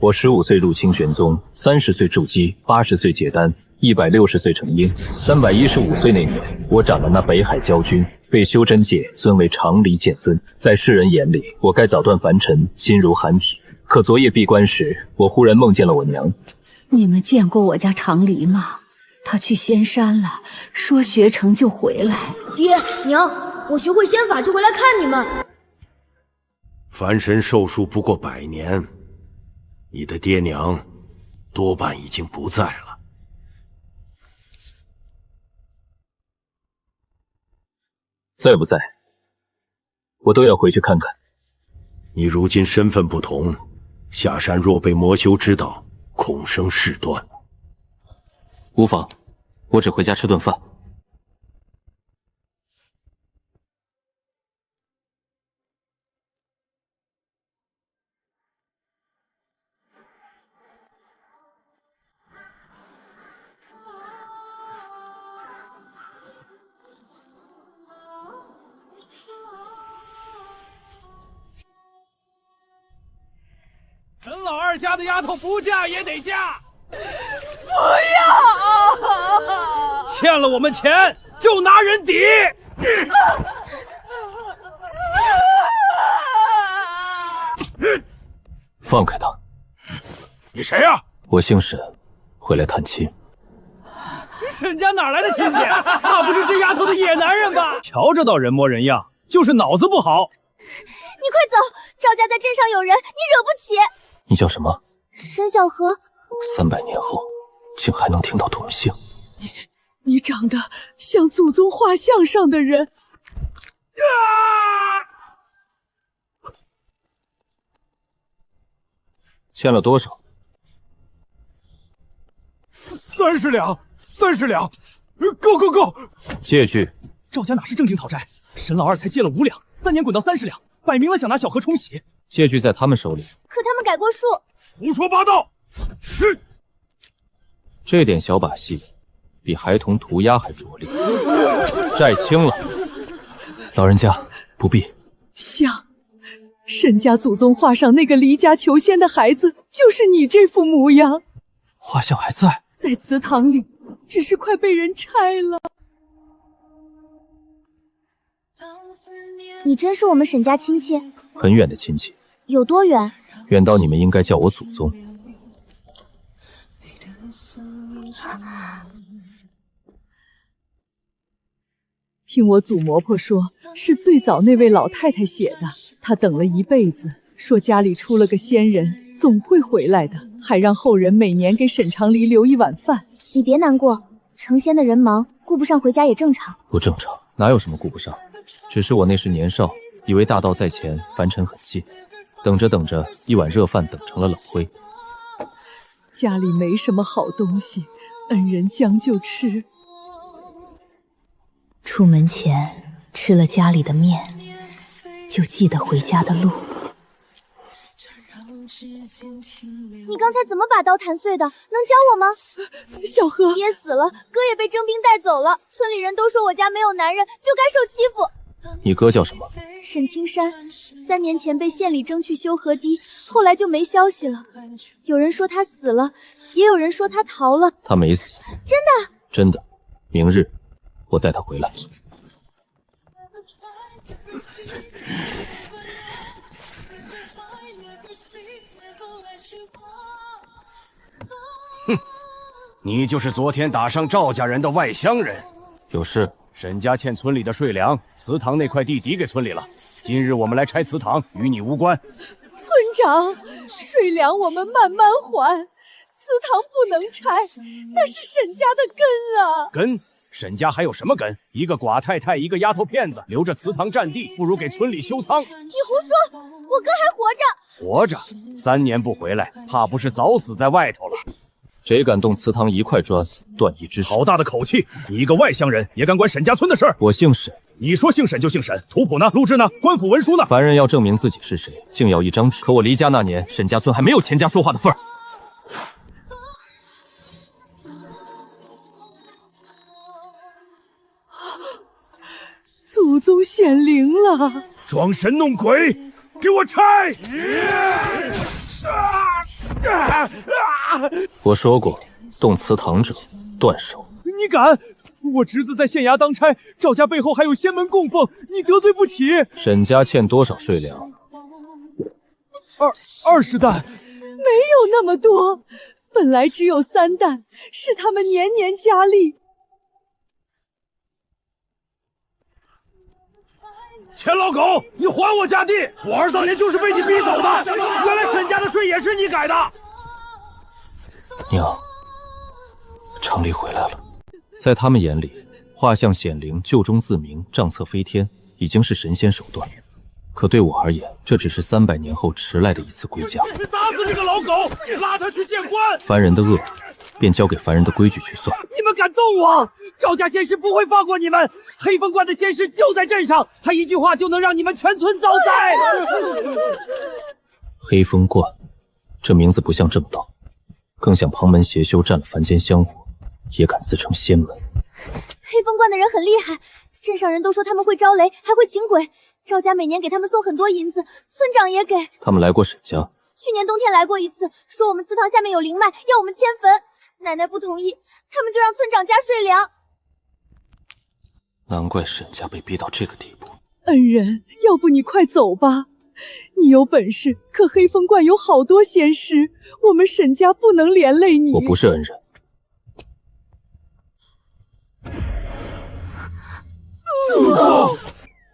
我15岁入清玄宗，30岁筑基，80岁解丹，160岁成婴。315岁那年，我斩了那北海骄君，被修真界尊为常理剑尊。在世人眼里，我该早断凡尘，心如寒铁。可昨夜闭关时，我忽然梦见了我娘。你们见过我家常离吗？他去仙山了，说学成就回来。爹娘，我学会仙法就回来看你们。凡神寿数不过100年，你的爹娘多半已经不在了。在不在，我都要回去看看。你如今身份不同，下山若被魔修知道，恐生事端。无妨，我只回家吃顿饭。陈老二家的丫头不嫁也得嫁。不要！欠了我们钱就拿人抵。放开他！你谁呀？我姓沈，回来探亲。沈家哪来的亲戚？那不是这丫头的野男人吧？瞧这倒人模人样，就是脑子不好。你快走，赵家在镇上有人，你惹不起。你叫什么？沈小河。300年后，竟还能听到同姓。你长得像祖宗画像上的人。欠了多少？30两，30两，够！借据。赵家哪是正经讨债？沈老二才借了5两，3年滚到30两，摆明了想拿小河冲洗。借据在他们手里。可他们改过数。胡说八道！这点小把戏，比孩童涂鸦还拙劣。债清了，老人家不必。像沈家祖宗画上那个离家求仙的孩子，就是你这副模样。画像还在，在祠堂里，只是快被人拆了。你真是我们沈家亲戚？很远的亲戚。有多远？远到你们应该叫我祖宗。听我祖嬷婆说，是最早那位老太太写的。她等了一辈子，说家里出了个仙人，总会回来的，还让后人每年给沈长黎留一碗饭。你别难过，成仙的人忙，顾不上回家也正常。不正常？哪有什么顾不上？只是我那时年少，以为大道在前，凡尘很近。等着等着，一碗热饭等成了冷灰。家里没什么好东西，恩人将就吃。出门前吃了家里的面，就记得回家的路。你刚才怎么把刀弹碎的？能教我吗？小河，爹死了，哥也被征兵带走了。村里人都说我家没有男人，就该受欺负。你哥叫什么？沈青山，3年前被县里征去修河堤，后来就没消息了。有人说他死了，也有人说他逃了。他没死。真的？真的。明日我带他回来。哼，你就是昨天打伤赵家人的外乡人。有事。沈家欠村里的税粮，祠堂那块地抵给村里了。今日我们来拆祠堂，与你无关。村长，税粮我们慢慢还，祠堂不能拆，那是沈家的根啊。根？沈家还有什么根？一个寡太太，一个丫头片子，留着祠堂占地，不如给村里修仓。你胡说，我哥还活着。活着？3年不回来，怕不是早死在外头了。谁敢动祠堂一块砖，断一只手！好大的口气！你一个外乡人也敢管沈家村的事儿？我姓沈。你说姓沈就姓沈，图谱呢？录制呢？官府文书呢？凡人要证明自己是谁，竟要一张纸。可我离家那年，沈家村还没有钱家说话的份儿。祖宗显灵了！装神弄鬼，给我拆！我说过，动祠堂者断手。你敢！我侄子在县衙当差，赵家背后还有仙门供奉，你得罪不起。沈家欠多少税粮？20担。没有那么多，本来只有3担，是他们年年加力。钱老狗，你还我家地！我儿当年就是被你逼走的。原来沈家的税也是你改的。娘，常理回来了。在他们眼里，画像显灵、救中自明、账册飞天，已经是神仙手段。可对我而言，这只是300年后迟来的一次归家。打死这个老狗，拉他去见官！凡人的恶，便交给凡人的规矩去算。你们敢动我，赵家仙师不会放过你们！黑风观的仙师就在镇上，他一句话就能让你们全村遭灾。黑风观，这名字不像正道，更像旁门邪修占了凡间香火，也敢自称仙门。黑风观的人很厉害，镇上人都说他们会招雷，还会请鬼。赵家每年给他们送很多银子，村长也给。他们来过沈家，去年冬天来过一次，说我们祠堂下面有灵脉，要我们迁坟。奶奶不同意，他们就让村长加税粮。难怪沈家被逼到这个地步。恩人，要不你快走吧。你有本事，可黑风观有好多仙师，我们沈家不能连累你。我不是恩人。祖宗，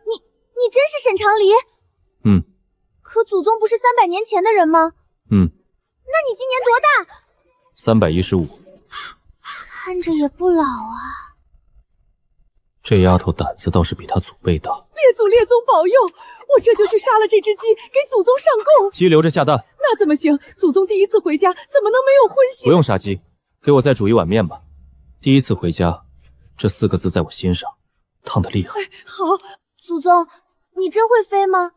你真是沈长黎？嗯。可祖宗不是300年前的人吗？嗯。那你今年多大？315。看着也不老啊。这丫头胆子倒是比她祖辈大。列宗保佑，我这就去杀了这只鸡，给祖宗上供。鸡留着下蛋。那怎么行？祖宗第一次回家，怎么能没有荤腥？不用杀鸡，给我再煮一碗面吧。第一次回家，这4个字在我心上，烫得厉害。好，祖宗，你真会飞吗？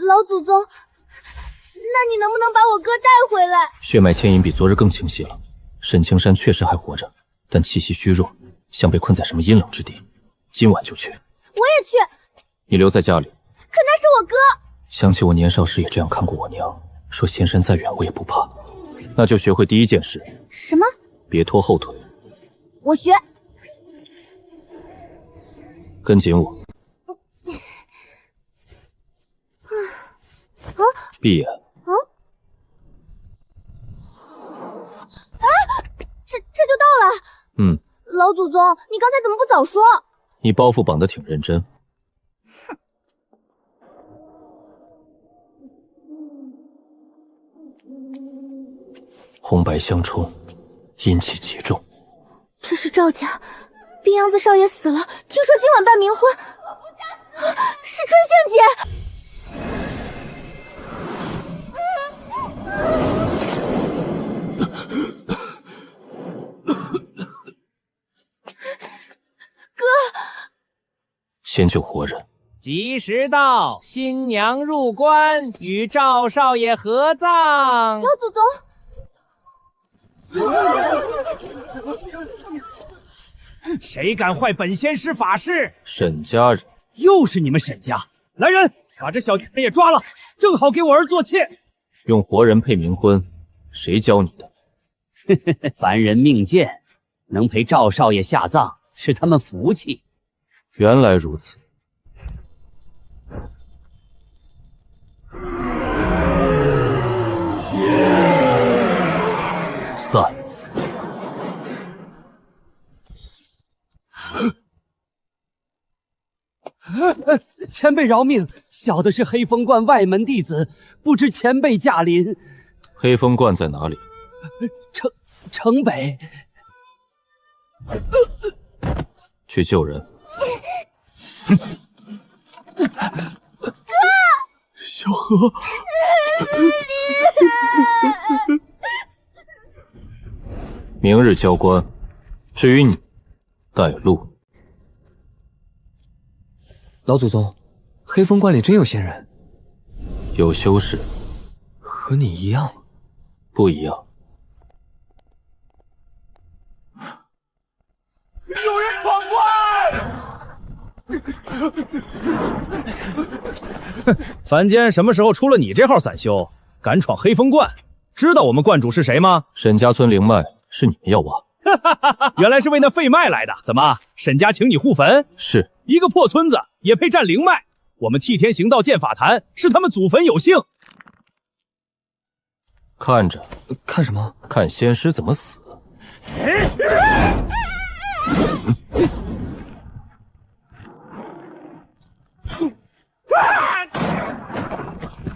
老祖宗，那你能不能把我哥带回来？血脉牵引比昨日更清晰了。沈青山确实还活着，但气息虚弱，像被困在什么阴冷之地。今晚就去。我也去。你留在家里。可那是我哥。想起我年少时也这样看过我娘，说仙山再远我也不怕。那就学会第一件事。什么？别拖后腿。我学。跟紧我。闭眼。这就到了。嗯。老祖宗，你刚才怎么不早说？你包袱绑得挺认真。红白相冲，阴气极重。这是赵家，冰阳子少爷死了，听说今晚办冥婚，是春仙姐。哥，先救活人。吉时到，新娘入关，与赵少爷合葬。老祖宗。谁敢坏本仙师法事？沈家人。又是你们沈家！来人，把这小贱人也抓了，正好给我儿做妾。用活人配冥婚，谁教你的？凡人命贱，能陪赵少爷下葬是他们福气。原来如此。散。前辈饶命，小的是黑风观外门弟子，不知前辈驾临。黑风观在哪里？城北。去救人。哥，小何。明日交官，至于你，带路。老祖宗，黑风观里真有仙人？有修士。和你一样？不一样。有人闯关！凡间什么时候出了你这号散修，敢闯黑风观？知道我们观主是谁吗？沈家村灵脉是你们要挖？原来是为那废脉来的。怎么，沈家请你护坟？是。一个破村子也配占灵脉？我们替天行道建法坛，是他们祖坟有幸。看着，看什么？看仙师怎么死。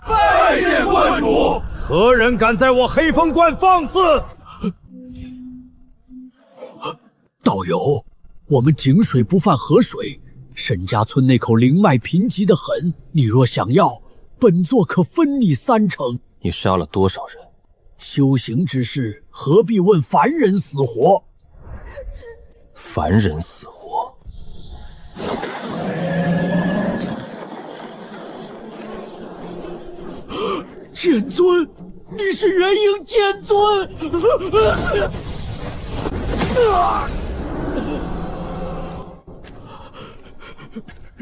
拜见观主！何人敢在我黑风观放肆？道友，我们井水不犯河水，沈家村那口灵脉贫瘠的很，你若想要，本座可分你30%。你杀了多少人？修行之事，何必问凡人死活？凡人死活？剑尊，你是元婴剑尊！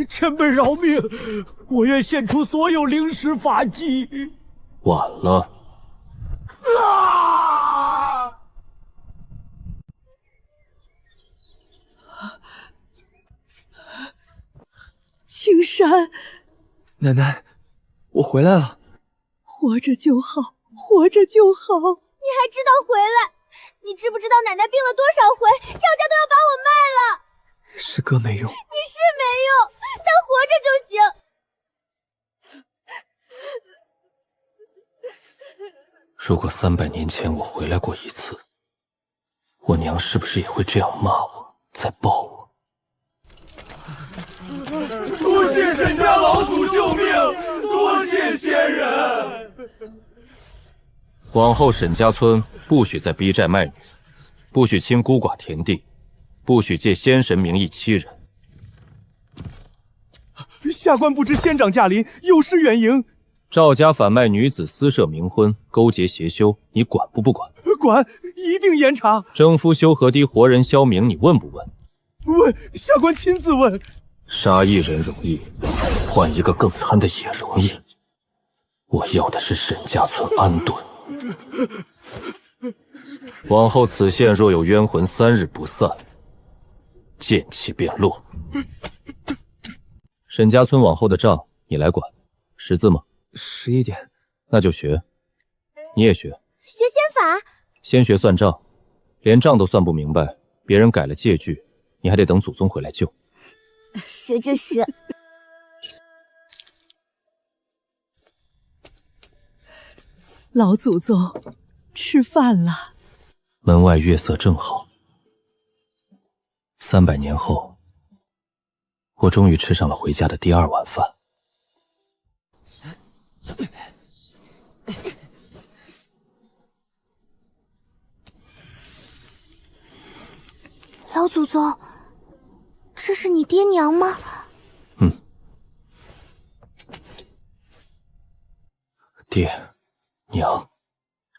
前辈饶命！我愿献出所有灵石法器。晚了。青山，奶奶，我回来了。活着就好，活着就好。你还知道回来？你知不知道奶奶病了多少回？赵家都要把我卖了。师哥没用，你是没用，但活着就行。如果300年前我回来过一次，我娘是不是也会这样骂我，再抱我？多谢沈家老祖救命，多谢仙人。往后沈家村不许再逼债卖女，不许侵孤寡田地，不许借仙神名义欺人。下官不知仙长驾临，有失远迎。赵家贩卖女子私设冥婚，勾结邪修，你管不管？管，一定严查。征夫修和堤活人萧明，你问不问？问，下官亲自问。杀一人容易，换一个更贪的也容易。我要的是沈家村安顿。往后此县若有冤魂3日不散，剑气便落。沈家村往后的账你来管，识字吗？11点。那就学，你也学。学仙法？先学算账，连账都算不明白，别人改了借据，你还得等祖宗回来救。学就学。老祖宗，吃饭了。门外月色正好。300年后，我终于吃上了回家的第2碗饭。老祖宗，这是你爹娘吗？爹娘，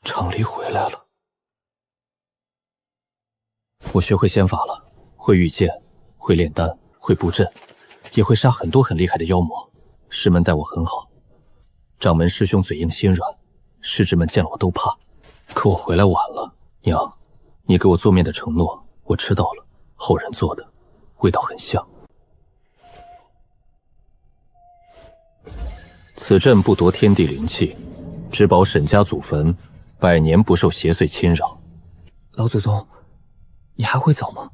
长离回来了。我学会仙法了，会御剑，会炼丹，会布阵，也会杀很多很厉害的妖魔。师门待我很好，掌门师兄嘴硬心软，师侄们见了我都怕。可我回来晚了，娘，你给我做面的承诺我吃到了，后人做的，味道很像。此阵不夺天地灵气，只保沈家祖坟100年不受邪祟侵扰。老祖宗，你还会走吗？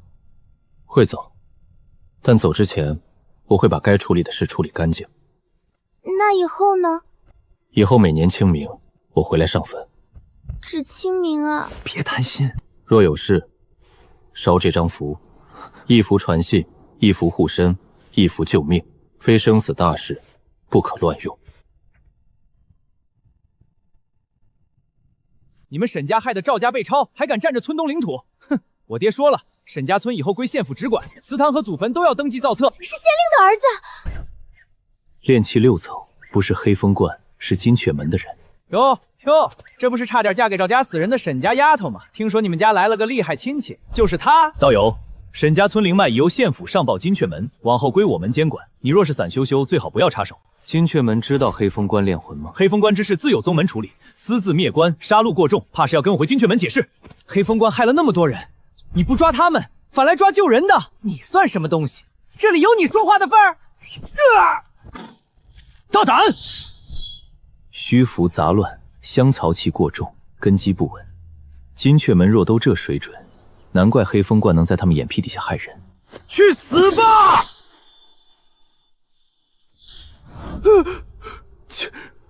会走，但走之前，我会把该处理的事处理干净。那以后呢？以后每年清明，我回来上坟。只清明啊！别贪心。若有事，烧这张符，一符传信，一符护身，一符救命，非生死大事，不可乱用。你们沈家害得赵家被抄，还敢占着村东领土？哼！我爹说了，沈家村以后归县府直管，祠堂和祖坟都要登记造册。是县令的儿子。炼气6层，不是黑风观，是金雀门的人。哟，这不是差点嫁给赵家死人的沈家丫头吗？听说你们家来了个厉害亲戚，就是她。道友，沈家村灵脉已由县府上报金雀门，往后归我们监管。你若是散修修，最好不要插手。金雀门知道黑风关炼魂吗？黑风关之事自有宗门处理，私自灭关，杀戮过重，怕是要跟我回金雀门解释。黑风关害了那么多人，你不抓他们，反来抓救人的，你算什么东西？这里有你说话的份儿？大胆！虚浮杂乱，香草气过重，根基不稳。金雀门若都这水准，难怪黑风观能在他们眼皮底下害人。去死吧！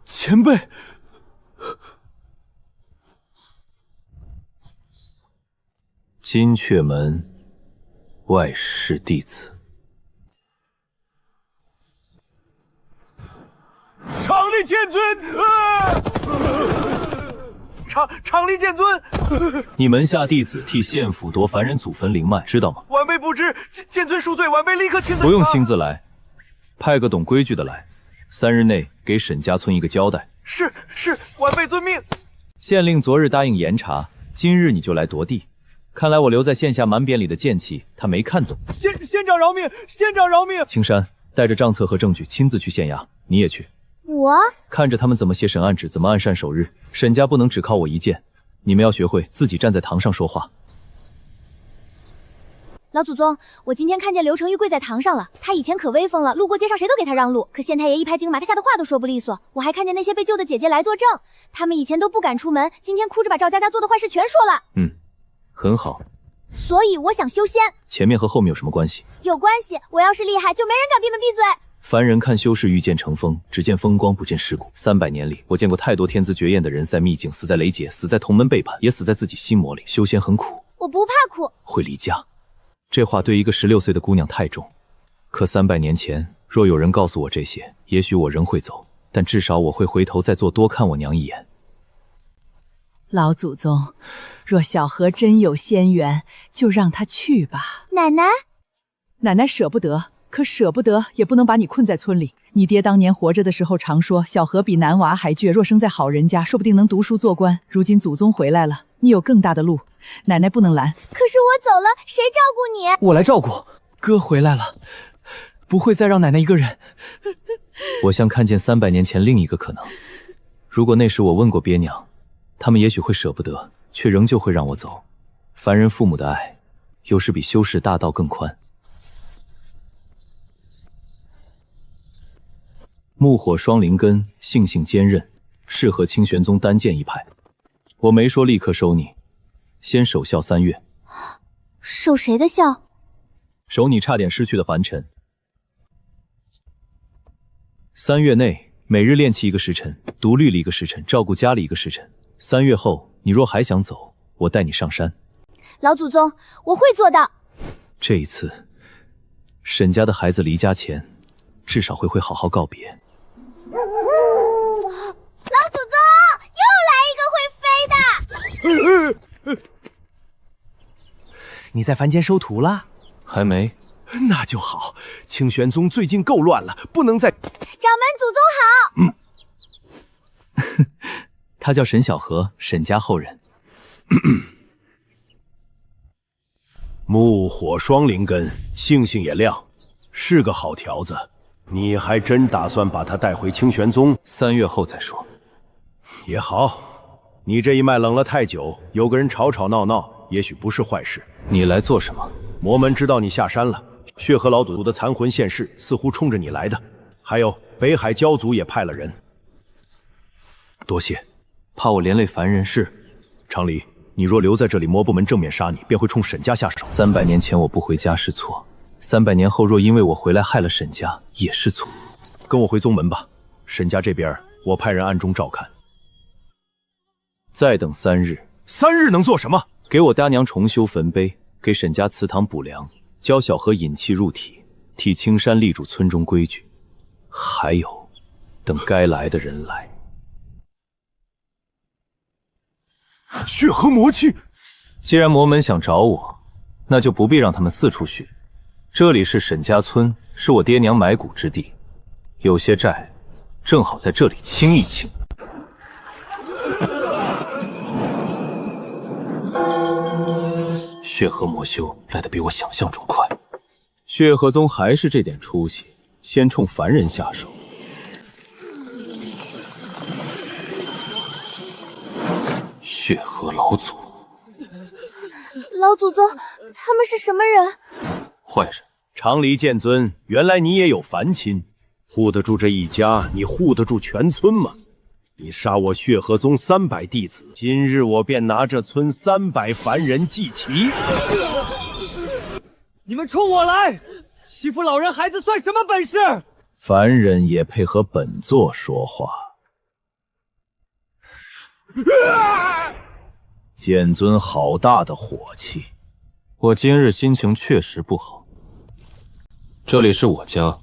前辈，金雀门外室弟子。长立剑尊！长立剑尊！你门下弟子替县府夺凡人祖坟灵脉，知道吗？晚辈不知，剑尊恕罪，晚辈立刻亲自。不用亲自来，派个懂规矩的来，3日内给沈家村一个交代。是，晚辈遵命。县令昨日答应严查，今日你就来夺地，看来我留在县下满匾里的剑气，他没看懂。县长饶命！县长饶命！青山带着账册和证据亲自去县衙，你也去。我看着他们怎么写审案纸，怎么按善守日。沈家不能只靠我一剑，你们要学会自己站在堂上说话。老祖宗，我今天看见刘承玉跪在堂上了。他以前可威风了，路过街上谁都给他让路。可县太爷一拍惊马，他吓得话都说不利索。我还看见那些被救的姐姐来作证，她们以前都不敢出门，今天哭着把赵家家做的坏事全说了。很好。所以我想修仙。前面和后面有什么关系？有关系，我要是厉害，就没人敢闭门闭嘴。凡人看修士遇见成风，只见风光，不见世故。300年里，我见过太多天资绝艳的人在秘境死在雷劫，死在同门背叛，也死在自己心魔里。修仙很苦，我不怕苦。会离家。这话对一个16岁的姑娘太重。可300年前，若有人告诉我这些，也许我仍会走，但至少我会回头再做多看我娘一眼。老祖宗，若小荷真有仙缘，就让她去吧。奶奶舍不得。可舍不得也不能把你困在村里。你爹当年活着的时候常说，小荷比男娃还倔，若生在好人家，说不定能读书做官。如今祖宗回来了，你有更大的路，奶奶不能拦。可是我走了，谁照顾你？我来照顾。哥回来了，不会再让奶奶一个人。我像看见300年前另一个可能。如果那时我问过爹娘，他们也许会舍不得，却仍旧会让我走。凡人父母的爱，有时比修士大道更宽。木火双灵根，性坚韧，适合清玄宗单剑一派。我没说立刻收你，先守孝3月。守谁的孝？守你差点失去的凡尘。3月内，每日练气1个时辰，读律1个时辰，照顾家里1个时辰。3月后，你若还想走，我带你上山。老祖宗，我会做到。这一次，沈家的孩子离家前，至少会好好告别。老祖宗，又来一个会飞的！你在凡间收徒了？还没。那就好。清玄宗最近够乱了，不能再……掌门祖宗好。他叫沈小荷，沈家后人。木火双灵根，性也亮，是个好条子。你还真打算把他带回清玄宗？3月后再说。也好，你这一脉冷了太久，有个人吵吵闹闹，也许不是坏事。你来做什么？魔门知道你下山了，血河老祖的残魂现世，似乎冲着你来的。还有北海教族也派了人。多谢。怕我连累凡人。是。常理，你若留在这里，魔部门正面杀你，便会冲沈家下手。300年前我不回家是错，300年后若因为我回来害了沈家，也是错。跟我回宗门吧，沈家这边我派人暗中照看。再等3日。3日能做什么？给我爹娘重修坟碑，给沈家祠堂补梁，教小荷引气入体，替青山立住村中规矩。还有，等该来的人来。血河魔气，既然魔门想找我，那就不必让他们四处寻。这里是沈家村，是我爹娘埋骨之地，有些债，正好在这里清一清。血河魔修来得比我想象中快。血河宗还是这点出息，先冲凡人下手。血河老祖，老祖宗，他们是什么人？坏人。长离剑尊，原来你也有凡亲，护得住这一家，你护得住全村吗？你杀我血河宗300弟子，今日我便拿这村300凡人祭旗。你们冲我来，欺负老人孩子算什么本事？凡人也配和本座说话？剑尊好大的火气！我今日心情确实不好。这里是我家，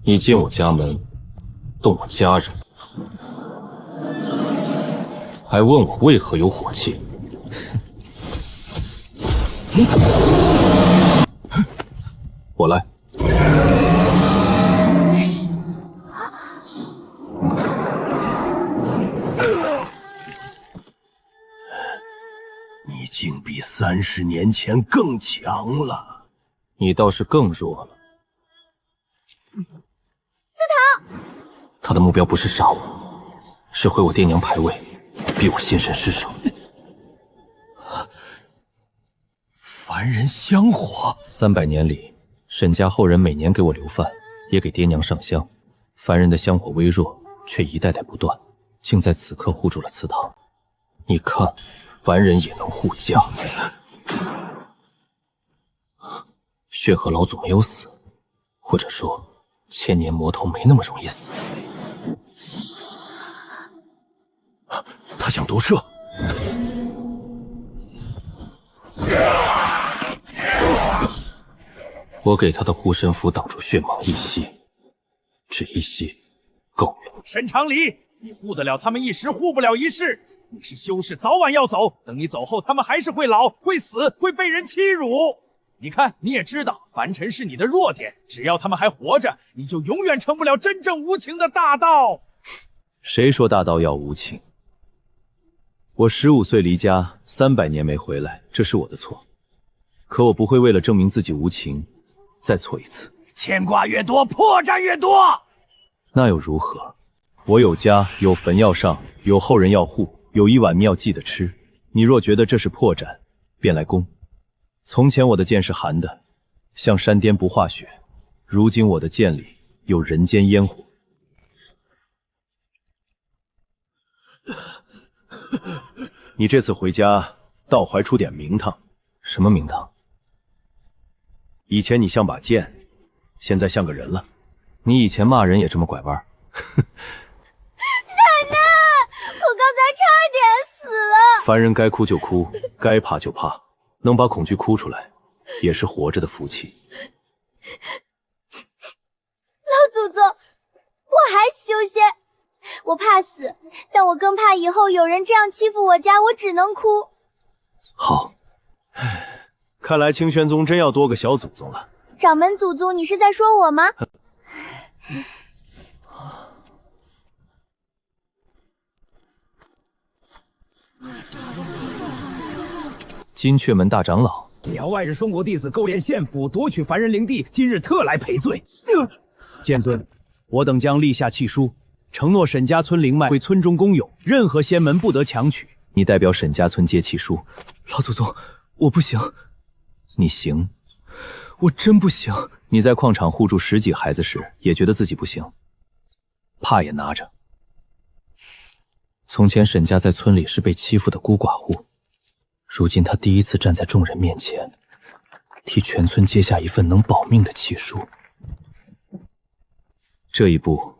你进我家门，动我家人，还问我为何有火气？我来。你竟比30年前更强了。你倒是更弱了。司藤，他的目标不是杀我，是毁我爹娘牌位，逼我现身失手。凡人香火，300年里，沈家后人每年给我留饭，也给爹娘上香。凡人的香火微弱，却一代代不断，竟在此刻护住了祠堂。你看，凡人也能护家。血河老祖没有死，或者说，千年魔头没那么容易死。他想夺舍。我给他的护身符挡住血芒一息，只一息，够了。沈长离，你护得了他们一时，护不了一世。你是修士，早晚要走。等你走后，他们还是会老，会死，会被人欺辱。你看，你也知道，凡尘是你的弱点，只要他们还活着，你就永远成不了真正无情的大道。谁说大道要无情？我15岁离家，300年没回来，这是我的错。可我不会为了证明自己无情，再错一次。牵挂越多，破绽越多。那又如何？我有家，有坟要上，有后人要护，有一碗妙计的吃。你若觉得这是破绽，便来攻。从前我的剑是寒的，像山巅不化雪，如今我的剑里有人间烟火。你这次回家，道怀出点名堂。什么名堂？以前你像把剑，现在像个人了。你以前骂人也这么拐弯？奶奶，我刚才差点死了。凡人该哭就哭，该怕就怕，能把恐惧哭出来，也是活着的福气。老祖宗，我还修仙。我怕死，但我更怕以后有人这样欺负我家，我只能哭。好，看来清玄宗真要多个小祖宗了。掌门祖宗，你是在说我吗？金雀门大长老，辽外日双国弟子勾连县府夺取凡人灵地，今日特来赔罪。剑尊，我等将立下契书，承诺沈家村灵脉归村中公有，任何仙门不得强取。你代表沈家村接契书。老祖宗，我不行。你行？我真不行。你在矿场护住10几孩子时，也觉得自己不行，怕也拿着。从前沈家在村里是被欺负的孤寡户，如今他第一次站在众人面前，替全村接下一份能保命的契书。这一步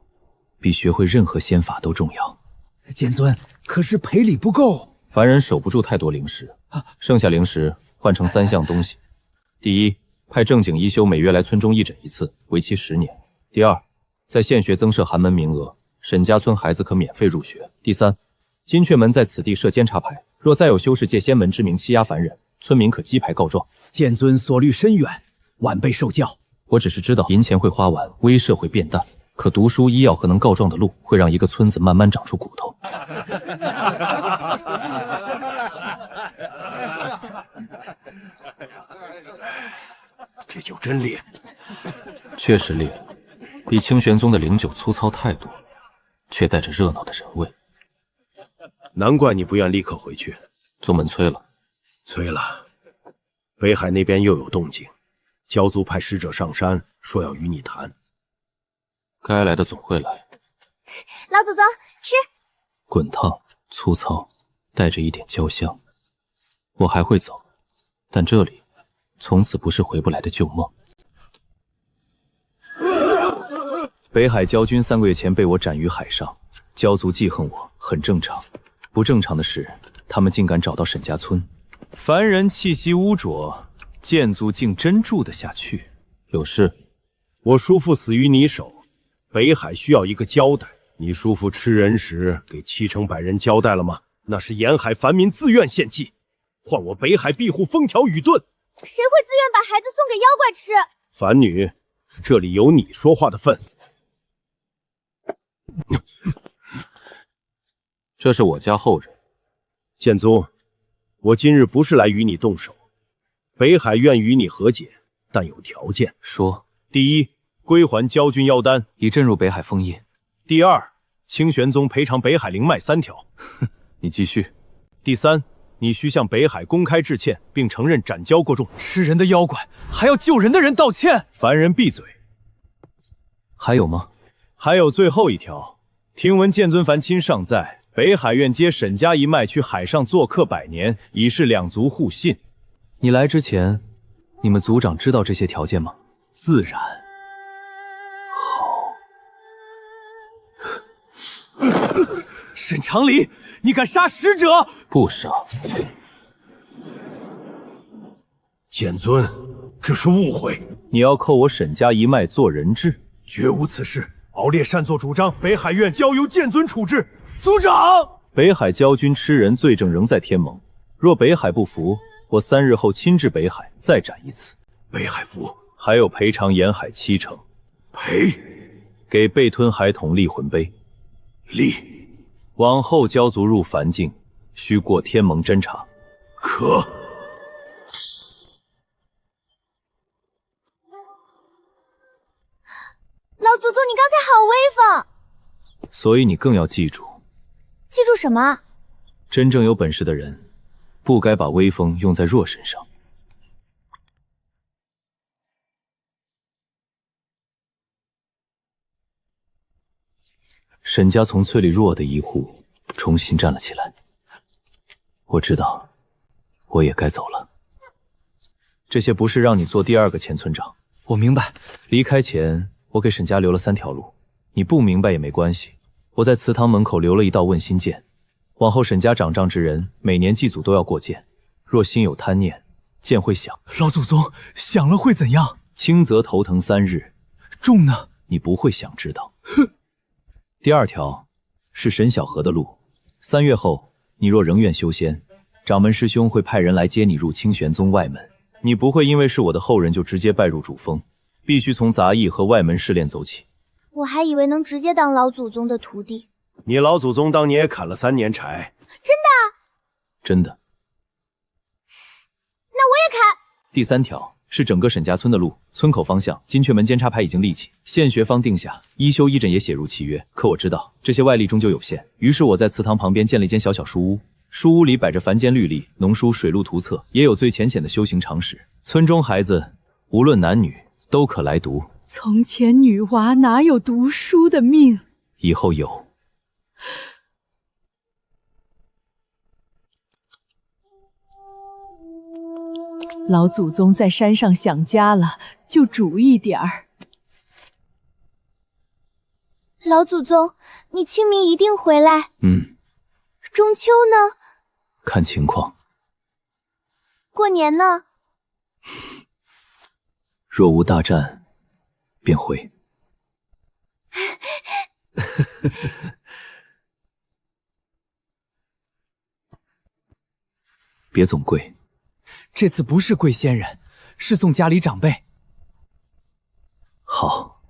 比学会任何仙法都重要。剑尊，可是赔礼不够。凡人守不住太多灵石，剩下灵石换成3项东西：第一，派正经医修每月来村中义诊一次，为期10年；第二，在县学增设寒门名额，沈家村孩子可免费入学；第三，金雀门在此地设监察牌，若再有修士借仙门之名欺压凡人，村民可击牌告状。剑尊所虑深远，晚辈受教。我只是知道银钱会花完，威慑会变淡，可读书、医药和能告状的路，会让一个村子慢慢长出骨头。这酒真烈，确实烈，比清玄宗的灵酒粗糙太多，却带着热闹的人味。难怪你不愿立刻回去。宗门催了，催了。北海那边又有动静，焦族派使者上山，说要与你谈。该来的总会来。老祖宗吃。滚烫、粗糙，带着一点焦香。我还会走，但这里从此不是回不来的旧梦。北海焦军3个月前被我斩于海上，焦族记恨我很正常。不正常的是，他们竟敢找到沈家村。凡人气息污浊，剑族竟真住得下去。有事？我叔父死于你手，北海需要一个交代。你叔父吃人时给7成百人交代了吗？那是沿海凡民自愿献祭，换我北海庇护风调雨顿。谁会自愿把孩子送给妖怪吃？凡女，这里有你说话的份。这是我家后人。剑宗，我今日不是来与你动手，北海愿与你和解，但有条件。说。第一，归还焦军妖丹，以镇入北海烽业。第二，清玄宗赔偿北海灵脉3条。你继续。第三，你需向北海公开致歉，并承认斩焦过重。吃人的妖怪还要救人的人道歉？凡人闭嘴。还有吗？还有最后一条。听闻剑尊凡亲尚在，北海愿接沈家一脉去海上做客100年，以示两族互信。你来之前，你们族长知道这些条件吗？自然。沈长礼，你敢杀使者？不杀。剑尊，这是误会。你要扣我沈家一脉做人质？绝无此事。敖烈擅作主张，北海愿交由剑尊处置。族长，北海焦军吃人罪证仍在天盟，若北海不服，我3日后亲至北海再斩一次。北海服，还有赔偿沿海7成。赔？给被吞孩童立魂碑。立。往后焦族入凡境，需过天盟侦查。可。老祖宗，你刚才好威风。所以你更要记住。记住什么？真正有本事的人，不该把威风用在弱身上。沈家从村里弱的一户重新站了起来。我知道，我也该走了。这些不是让你做第2个前村长。我明白。离开前，我给沈家留了3条路，你不明白也没关系。我在祠堂门口留了一道问心剑，往后沈家掌杖之人，每年祭祖都要过剑。若心有贪念，剑会响。老祖宗，响了会怎样？轻则头疼3日，重呢？你不会想知道。哼。第2条是沈小河的路。3月后，你若仍愿修仙，掌门师兄会派人来接你入清玄宗外门。你不会因为是我的后人就直接拜入主峰，必须从杂役和外门试炼走起。我还以为能直接当老祖宗的徒弟。你老祖宗当年也砍了3年柴。真的？真的。那我也砍。第3条是整个沈家村的路，村口方向金阙门监察牌已经立起，现学方定下，一修一诊也写入契约。可我知道这些外力终究有限，于是我在祠堂旁边建了一间小小书屋，书屋里摆着凡间律例、农书、水路图册，也有最浅显的修行常识。村中孩子无论男女都可来读。从前女娃哪有读书的命？以后有。老祖宗在山上想家了，就煮一点儿。老祖宗，你清明一定回来。中秋呢？看情况。过年呢？若无大战，便回。别总跪。这次不是跪先人，是送家里长辈。好。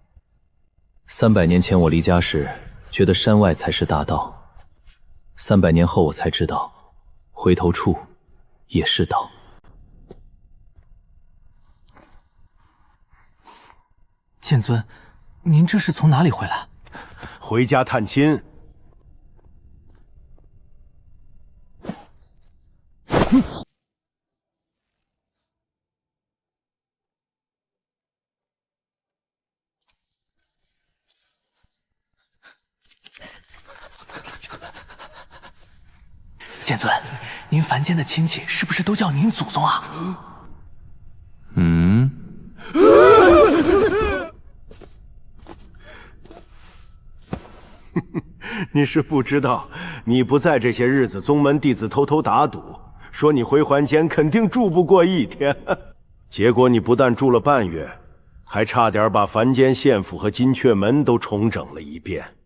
300年前我离家时，觉得山外才是大道。300年后我才知道，回头处也是道。剑尊，您这是从哪里回来？回家探亲。剑尊，您凡间的亲戚是不是都叫您祖宗啊？嗯。你是不知道，你不在这些日子，宗门弟子偷偷打赌，说你回还间肯定住不过1天。结果你不但住了半月，还差点把凡间县府和金雀门都重整了一遍。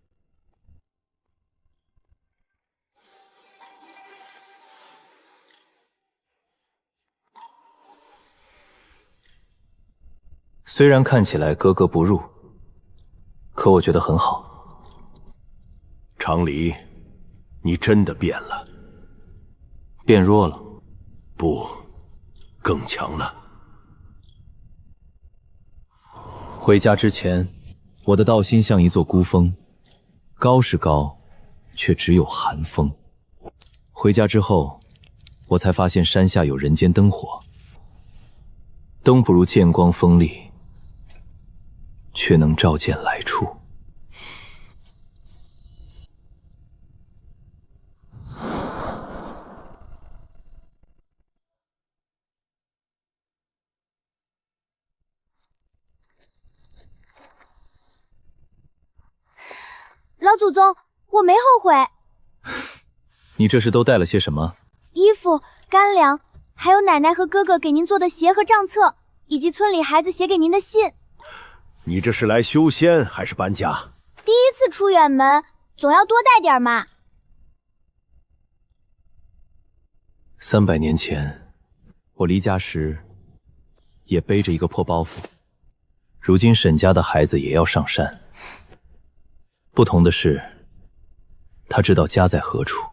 虽然看起来格格不入，可我觉得很好。常理，你真的变了。变弱了？不，更强了。回家之前，我的道心像一座孤峰，高是高，却只有寒风。回家之后，我才发现山下有人间灯火，灯不如剑光锋利，却能照见来处。老祖宗，我没后悔。你这是都带了些什么？衣服、干粮，还有奶奶和哥哥给您做的鞋和账册，以及村里孩子写给您的信。你这是来修仙还是搬家？第一次出远门，总要多带点嘛。300年前，我离家时也背着一个破包袱。如今沈家的孩子也要上山，不同的是，他知道家在何处，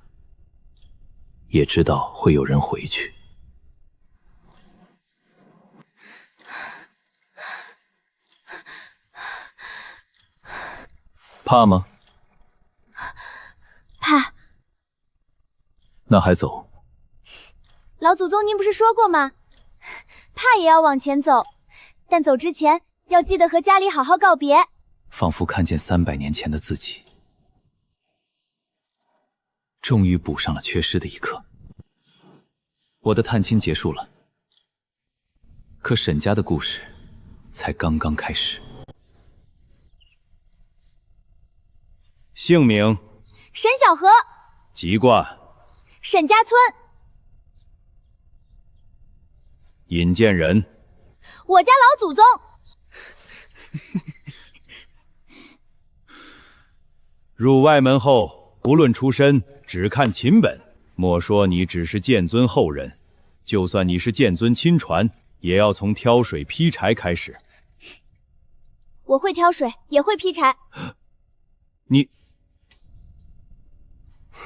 也知道会有人回去。怕吗？怕。那还走？老祖宗，您不是说过吗？怕也要往前走，但走之前要记得和家里好好告别。仿佛看见300年前的自己，终于补上了缺失的一刻。我的探亲结束了，可沈家的故事才刚刚开始。姓名：沈小河，籍贯：沈家村。引荐人：我家老祖宗。入外门后，不论出身，只看秦本。莫说你只是剑尊后人，就算你是剑尊亲传，也要从挑水劈柴开始。我会挑水，也会劈柴。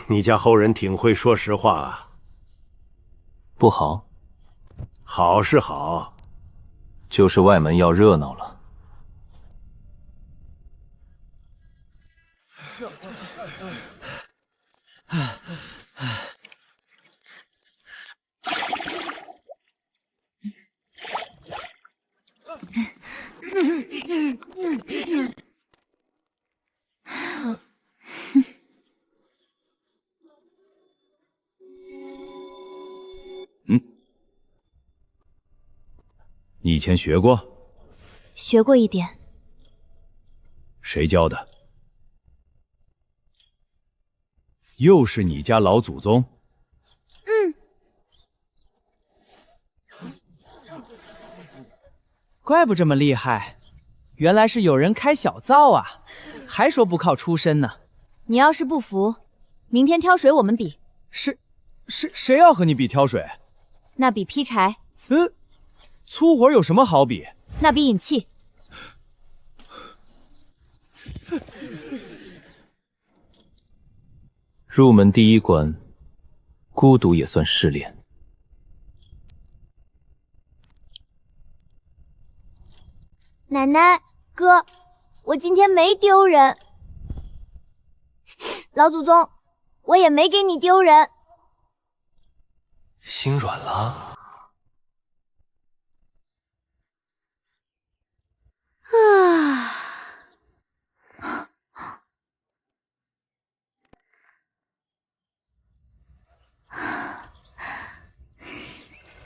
你家后人挺会说实话啊。不好？好是好，就是外门要热闹了。你以前学过？学过一点。谁教的？又是你家老祖宗？怪不这么厉害，原来是有人开小灶啊，还说不靠出身呢。你要是不服，明天挑水我们比。谁要和你比挑水？那比劈柴。粗活有什么好比？那比引气。入门第一关，孤独也算试炼。奶奶，哥，我今天没丢人。老祖宗，我也没给你丢人。心软了？啊！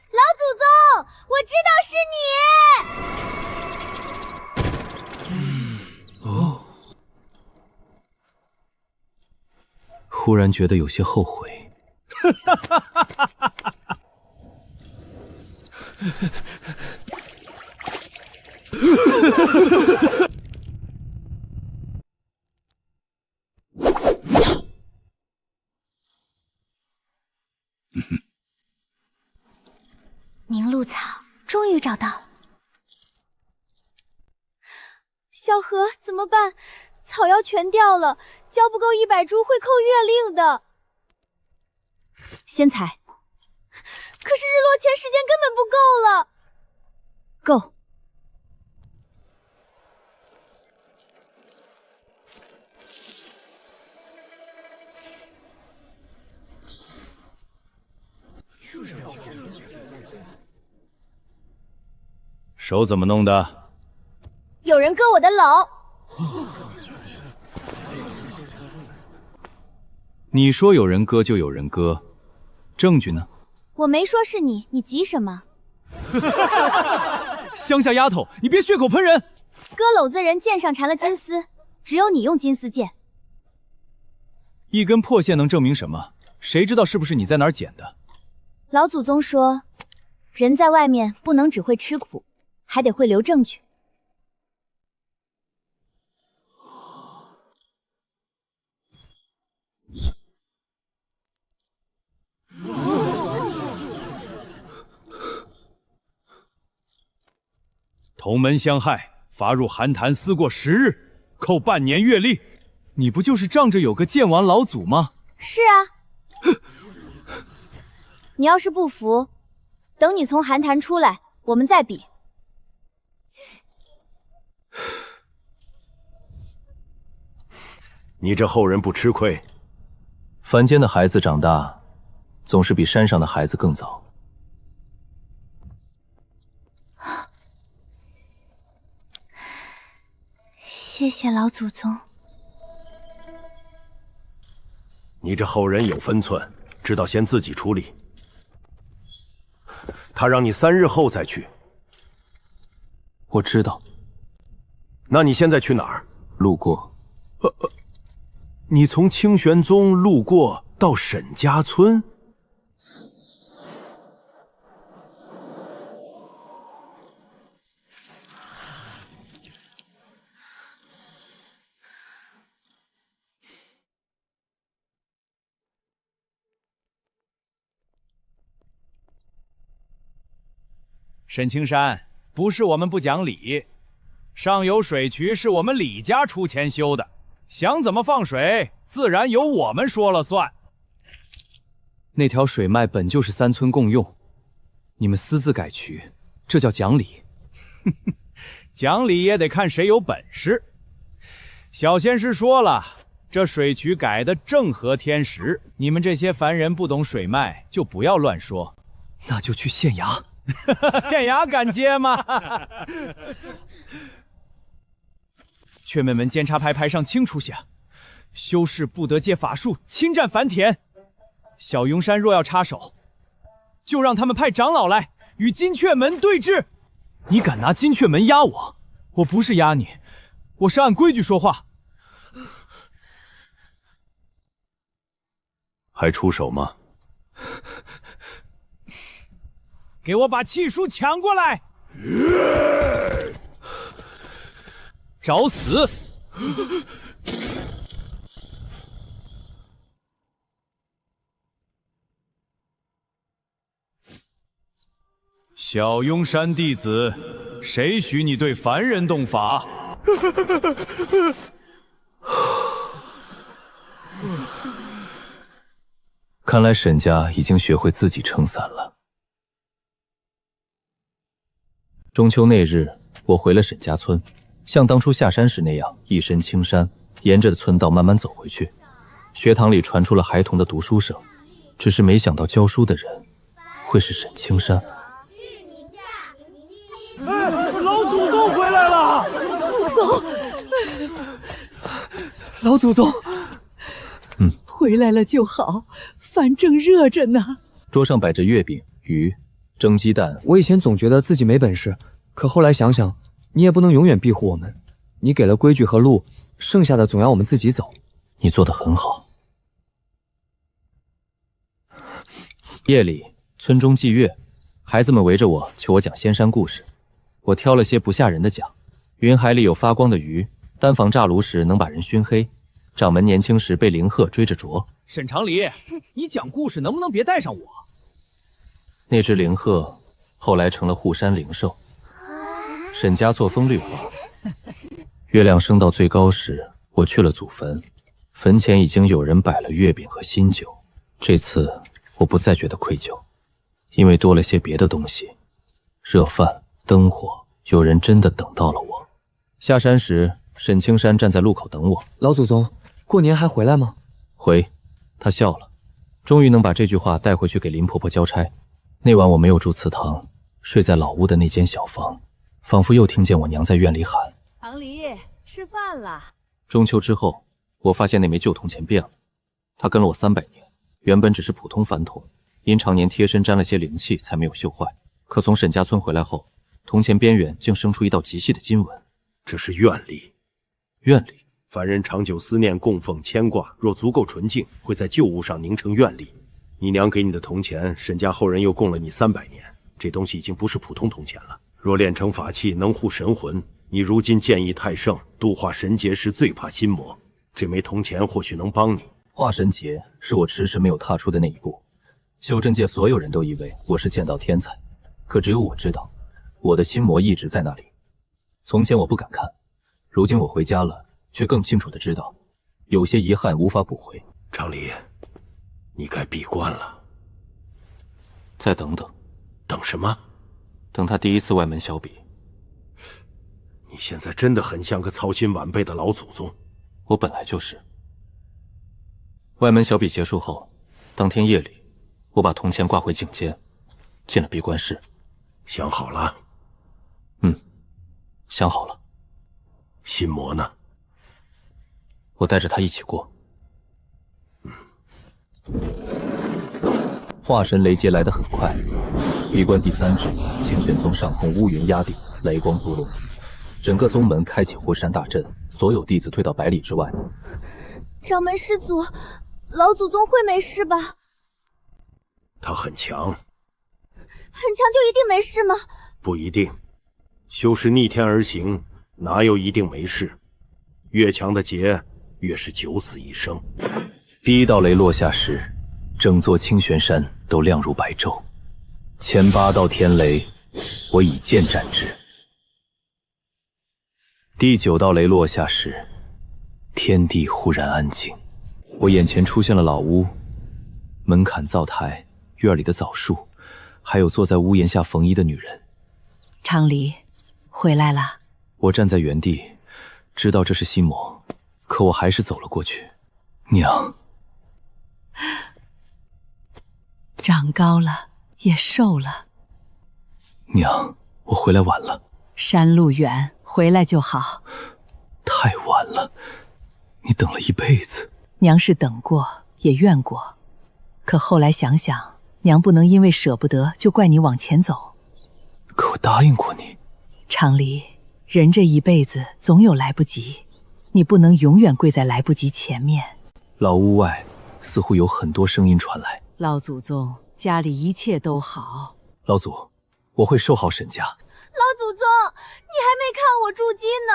老祖宗，我知道是你。哦，忽然觉得有些后悔。凝露草终于找到了。小何怎么办？草药全掉了，交不够100株会扣月令的。先采。可是日落前时间根本不够了。够。手怎么弄的？有人割我的篓。你说有人割就有人割，证据呢？我没说是你，你急什么？乡下丫头，你别血口喷人！割篓子人剑上缠了金丝，只有你用金丝剑。一根破线能证明什么？谁知道是不是你在哪儿捡的？老祖宗说，人在外面不能只会吃苦，还得会留证据。同门相害，罚入寒潭思过10日，扣半年月例。你不就是仗着有个剑王老祖吗？是啊。你要是不服，等你从寒潭出来，我们再比。你这后人不吃亏。凡间的孩子长大，总是比山上的孩子更早。谢谢老祖宗。你这后人有分寸，知道先自己处理。他让你3日后再去。我知道。那你现在去哪儿？路过。你从清玄宗路过到沈家村？沈青山，不是我们不讲理，上游水渠是我们李家出钱修的，想怎么放水，自然由我们说了算。那条水脉本就是3村共用，你们私自改渠，这叫讲理？讲理也得看谁有本事。小仙师说了，这水渠改的正合天时，你们这些凡人不懂水脉，就不要乱说。那就去县衙。县衙敢接吗？雀妹门监察牌牌上清楚写，修士不得借法术侵占凡田。小云山若要插手，就让他们派长老来与金雀门对峙。你敢拿金雀门压我？我不是压你，我是按规矩说话。还出手吗？给我把契书抢过来！找死！小庸山弟子，谁许你对凡人动法？看来沈家已经学会自己撑伞了。中秋那日，我回了沈家村，像当初下山时那样，一身青衫，沿着村道慢慢走回去。学堂里传出了孩童的读书声，只是没想到教书的人会是沈青山。哎，老祖宗回来了！老祖宗，回来了就好，饭正热着呢。桌上摆着月饼、鱼、蒸鸡蛋。我以前总觉得自己没本事，可后来想想，你也不能永远庇护我们。你给了规矩和路，剩下的总要我们自己走。你做得很好。夜里，村中祭月，孩子们围着我求我讲仙山故事。我挑了些不吓人的讲。云海里有发光的鱼，单防炸炉时能把人熏黑。掌门年轻时被灵鹤追着啄。沈长黎，你讲故事能不能别带上我？那只灵鹤后来成了护山灵兽。沈家作风绿化。月亮升到最高时，我去了祖坟，坟前已经有人摆了月饼和新酒。这次我不再觉得愧疚，因为多了些别的东西，热饭、灯火，有人真的等到了我。下山时，沈青山站在路口等我。老祖宗，过年还回来吗？回。他笑了，终于能把这句话带回去给林婆婆交差。那晚我没有住祠堂，睡在老屋的那间小房，仿佛又听见我娘在院里喊：长黎，吃饭了。中秋之后，我发现那枚旧铜钱变了，它跟了我300年，原本只是普通凡铜，因常年贴身沾了些灵气，才没有锈坏。可从沈家村回来后，铜钱边缘竟生出一道极细的金纹。这是愿力。愿力。凡人长久思念、供奉、牵挂，若足够纯净，会在旧物上凝成愿力。你娘给你的铜钱，沈家后人又供了你300年，这东西已经不是普通铜钱了。若炼成法器，能护神魂，你如今剑意太盛，度化神劫时最怕心魔，这枚铜钱或许能帮你。化神劫是我迟迟没有踏出的那一步。修真界所有人都以为我是剑道天才，可只有我知道，我的心魔一直在那里。从前我不敢看，如今我回家了，却更清楚地知道，有些遗憾无法补回。长黎，你该闭关了。再等等。等什么？等他第一次外门小比。你现在真的很像个操心晚辈的老祖宗。我本来就是。外门小比结束后，当天夜里，我把铜钱挂回颈间，进了闭关室。想好了？想好了。心魔呢？我带着他一起过。化神雷劫来得很快，闭关第3日，清玄宗上空乌云压顶，雷光扑落，整个宗门开启护山大阵，所有弟子退到100里之外。掌门师祖，老祖宗会没事吧？他很强。很强就一定没事吗？不一定，修士逆天而行，哪有一定没事？越强的劫，越是九死一生。第1道雷落下时，整座清玄山都亮如白昼。前8道天雷，我以剑斩之。第9道雷落下时，天地忽然安静。我眼前出现了老屋、门槛、灶台、院里的枣树，还有坐在屋檐下缝衣的女人。长黎，回来了。我站在原地，知道这是心魔，可我还是走了过去。娘，长高了，也瘦了。娘，我回来晚了。山路远，回来就好。太晚了，你等了一辈子。娘是等过，也怨过，可后来想想，娘不能因为舍不得就怪你往前走。可我答应过你。长黎，人这一辈子总有来不及，你不能永远跪在来不及前面。老屋外似乎有很多声音传来。老祖宗，家里一切都好。老祖，我会守好沈家。老祖宗，你还没看我筑基呢。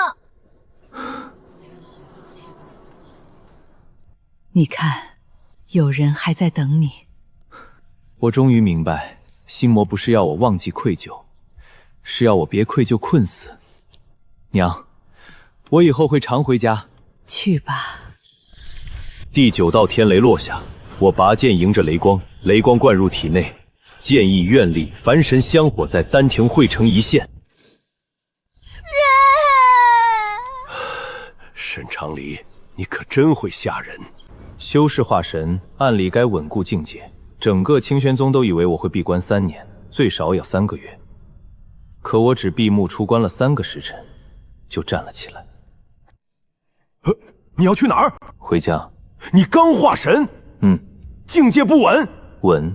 你看，有人还在等你。我终于明白，心魔不是要我忘记愧疚，是要我别愧疚困死。娘，我以后会常回家。去吧。第9道天雷落下，我拔剑迎着雷光，雷光灌入体内，剑意愿力凡神香火在丹田汇成一线。沈长离，你可真会吓人。修士化神，按理该稳固境界。整个清玄宗都以为我会闭关3年，最少也要3个月。可我只闭目出关了3个时辰，就站了起来。你要去哪儿？回家。你刚化神？境界不稳。稳。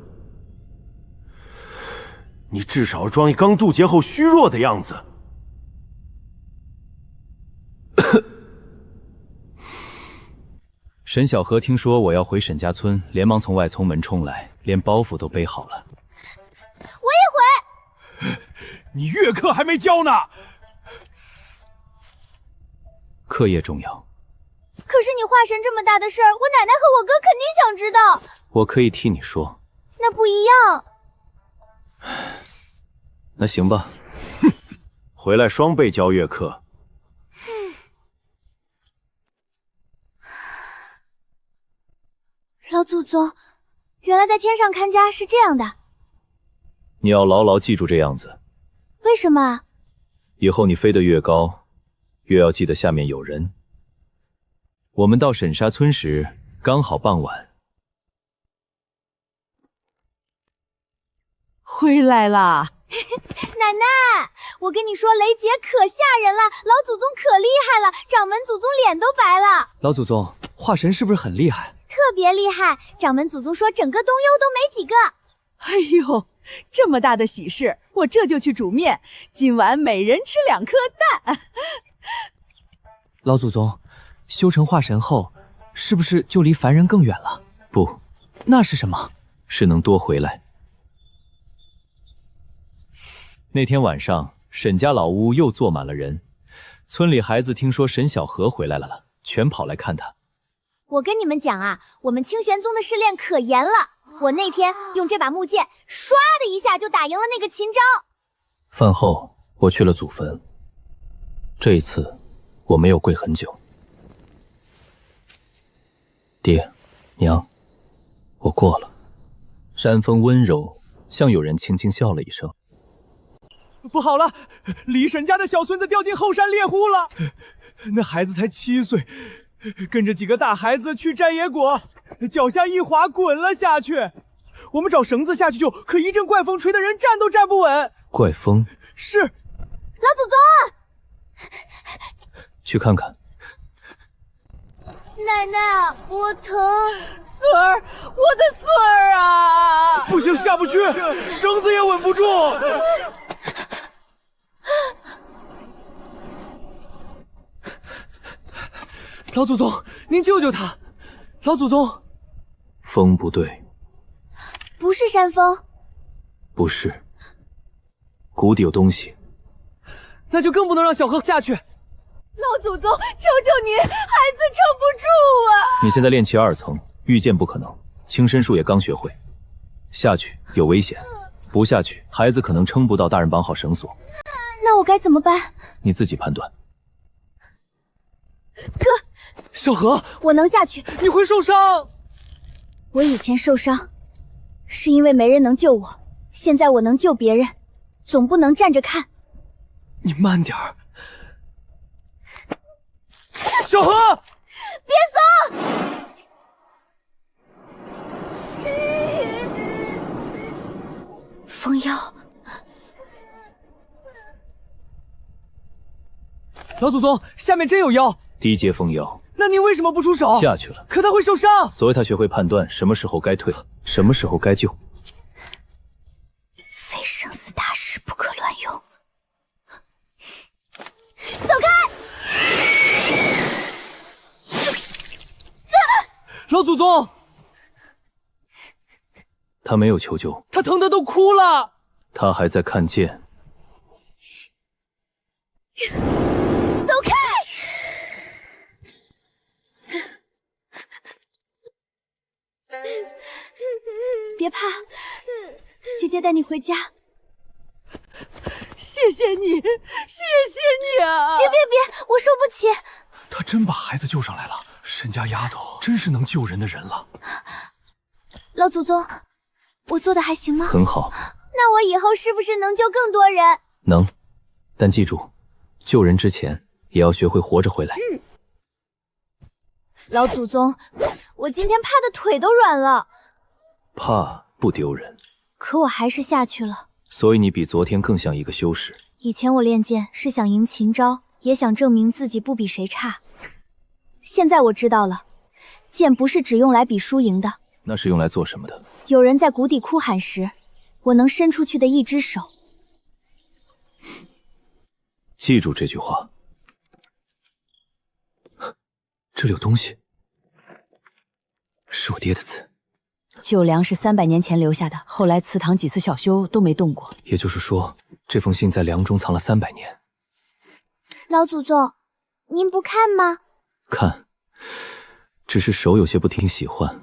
你至少装一刚渡劫后虚弱的样子。沈小河听说我要回沈家村，连忙从外从门冲来，连包袱都背好了。我也回。你月课还没交呢。课业重要。可是你化神这么大的事儿，我奶奶和我哥肯定想知道。我可以替你说。那不一样。那行吧。回来双倍交月课。老祖宗，原来在天上看家是这样的。你要牢牢记住这样子。为什么？以后你飞得越高，越要记得下面有人。我们到沈沙村时，刚好傍晚。回来啦！奶奶，我跟你说，雷姐可吓人了，老祖宗可厉害了，掌门祖宗脸都白了。老祖宗，化神是不是很厉害？特别厉害，掌门祖宗说整个东幽都没几个。哎呦，这么大的喜事，我这就去煮面，今晚每人吃2颗蛋。老祖宗，修成化神后，是不是就离凡人更远了？不，那是什么？是能多回来。那天晚上，沈家老屋又坐满了人，村里孩子听说沈小河回来了，全跑来看他。我跟你们讲啊，我们清玄宗的试炼可严了。我那天用这把木剑，唰的一下就打赢了那个秦昭。饭后，我去了祖坟。这一次，我没有跪很久。爹，娘，我过了。山风温柔，像有人轻轻笑了一声。不好了，李沈家的小孙子掉进后山猎户了。那孩子才7岁。跟着几个大孩子去摘野果，脚下一滑滚了下去。我们找绳子下去救，可一阵怪风吹得人站都站不稳。怪风？老是。祖宗，去看看。奶奶，我疼。孙儿，我的孙儿啊！不行，下不去，绳子也稳不住。老祖宗，您救救他！老祖宗，风不对，不是山风，不是，谷底有东西。那就更不能让小河下去。老祖宗，求求您，孩子撑不住啊！你现在练气2层，御剑不可能，轻身术也刚学会，下去有危险，不下去，孩子可能撑不到大人绑好绳索。那我该怎么办？你自己判断。哥，小河，我能下去。你会受伤。我以前受伤，是因为没人能救我，现在我能救别人，总不能站着看。你慢点儿。小河，别松！风妖，老祖宗，下面真有妖。低阶风妖。那您为什么不出手？下去了。可他会受伤。所以他学会判断什么时候该退，什么时候该救。非生死大事不可乱用。走开！老祖宗，他没有求救，他疼得都哭了。他还在看剑。走开！别怕，姐姐带你回家。谢谢你，谢谢你啊！别，我受不起。他真把孩子救上来了，沈家丫头真是能救人的人了。老祖宗，我做的还行吗？很好。那我以后是不是能救更多人？能，但记住，救人之前也要学会活着回来。老祖宗，我今天怕的腿都软了，怕不丢人，可我还是下去了。所以你比昨天更像一个修士。以前我练剑是想赢秦昭，也想证明自己不比谁差。现在我知道了，剑不是只用来比输赢的。那是用来做什么的？有人在谷底哭喊时，我能伸出去的一只手。记住这句话。这里有东西，是我爹的字。九梁是300年前留下的，后来祠堂几次小修都没动过。也就是说，这封信在梁中藏了300年。老祖宗，您不看吗？看，只是手有些不听使唤。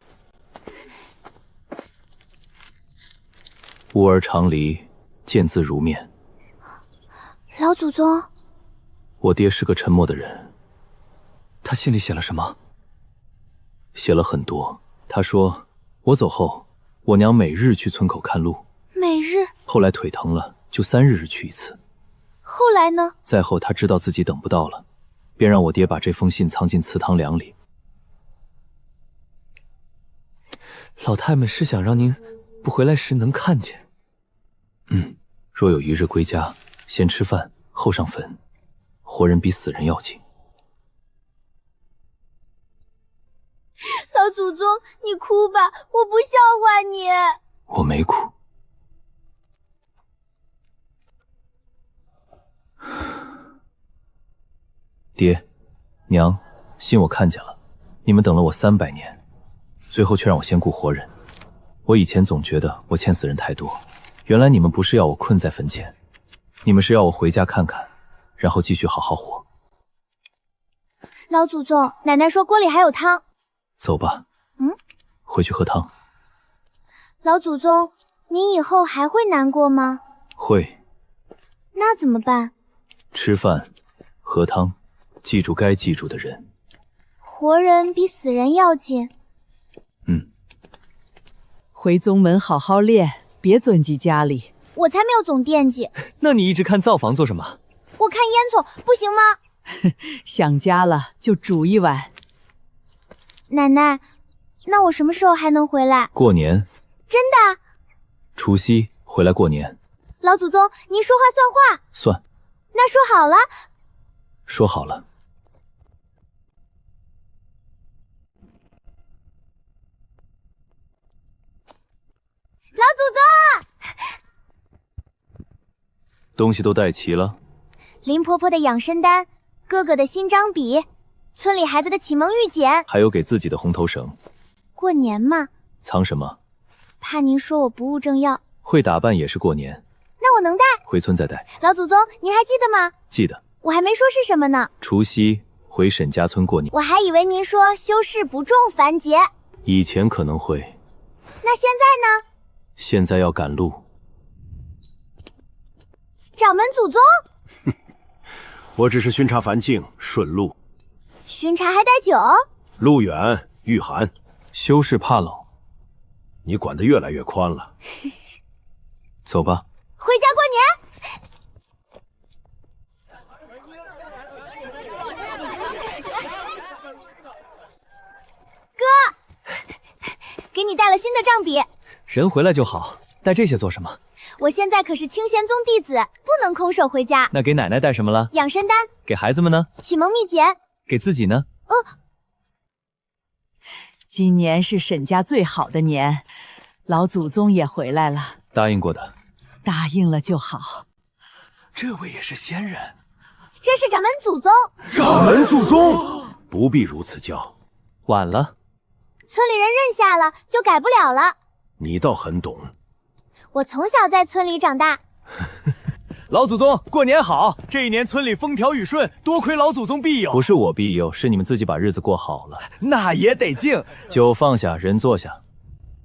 吾儿常离，见字如面。老祖宗，我爹是个沉默的人。他信里写了什么？写了很多。他说我走后，我娘每日去村口看路。每日？后来腿疼了，就3日去一次。后来呢？再后他知道自己等不到了，便让我爹把这封信藏进祠堂梁里。老太们是想让您不回来时能看见。若有一日归家，先吃饭，后上坟。活人比死人要紧。老祖宗，你哭吧，我不笑话你。我没哭。爹，娘，信我看见了，你们等了我300年，最后却让我先顾活人。我以前总觉得我欠死人太多，原来你们不是要我困在坟前，你们是要我回家看看，然后继续好好活。老祖宗，奶奶说锅里还有汤。走吧。回去喝汤。老祖宗，您以后还会难过吗？会。那怎么办？吃饭，喝汤，记住该记住的人。活人比死人要紧。回宗门好好练，别钻进家里。我才没有总惦记。那你一直看灶房做什么？我看烟囱，不行吗？想家了就煮一碗。奶奶，那我什么时候还能回来？过年。真的？除夕回来过年。老祖宗，您说话算话。算。那说好了。说好了。老祖宗，东西都带齐了。林婆婆的养生丹，哥哥的新章笔，村里孩子的启蒙玉简，还有给自己的红头绳。过年嘛。藏什么？怕您说我不务正要。会打扮也是过年。那我能带？回村再带。老祖宗，您还记得吗？记得。我还没说是什么呢。除夕回沈家村过年。我还以为您说修士不重凡节。以前可能会。那现在呢？现在要赶路。掌门祖宗。我只是巡查繁境，顺路。巡查还带酒？路远御寒。修士怕冷。你管得越来越宽了。走吧。回家过年。哥，给你带了新的账笔。人回来就好，带这些做什么？我现在可是清玄宗弟子，不能空手回家。那给奶奶带什么了？养生丹。给孩子们呢？启蒙秘简。给自己呢？今年是沈家最好的年，老祖宗也回来了。答应过的。答应了就好。这位也是仙人。这是掌门祖宗。掌门祖宗，不必如此叫。晚了。村里人认下了，就改不了了。你倒很懂。我从小在村里长大。老祖宗，过年好！这一年村里风调雨顺，多亏老祖宗庇佑。不是我庇佑，是你们自己把日子过好了。那也得敬。酒放下，人坐下。